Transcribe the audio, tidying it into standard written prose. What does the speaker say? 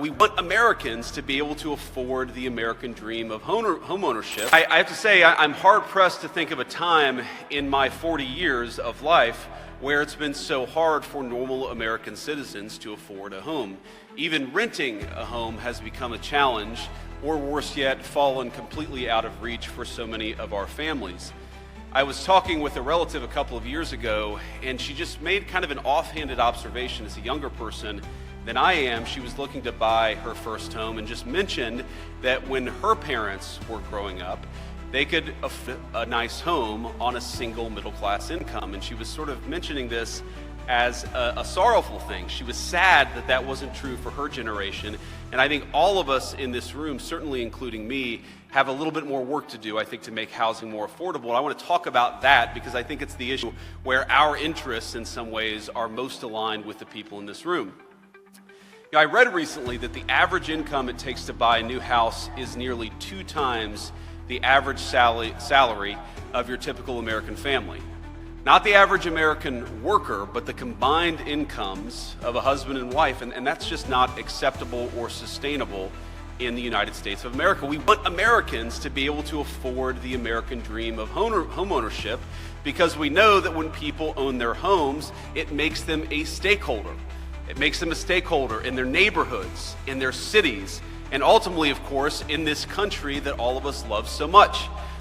we want Americans to be able to afford the American dream of homeownership. I have to say, I'm hard-pressed to think of a time in my 40 years of life where it's been so hard for normal American citizens to afford a home. Even renting a home has become a challenge, or worse yet, fallen completely out of reach for so many of our families. I was talking with a relative a couple of years ago, and she just made kind of an offhanded observation. As a younger person than I am, she was looking to buy her first home and just mentioned that when her parents were growing up, they could afford a nice home on a single middle-class income. And she was sort of mentioning this as a sorrowful thing. She was sad that that wasn't true for her generation. And I think all of us in this room, certainly including me, have a little bit more work to do, I think, to make housing more affordable. And I want to talk about that because I think it's the issue where our interests in some ways are most aligned with the people in this room. I read recently that the average income it takes to buy a new house is nearly 2 times the average salary of your typical American family. Not the average American worker, but the combined incomes of a husband and wife, and that's just not acceptable or sustainable in the United States of America. We want Americans to be able to afford the American dream of homeownership because we know that when people own their homes, it makes them a stakeholder. It makes them a stakeholder in their neighborhoods, in their cities, and ultimately, of course, in this country that all of us love so much.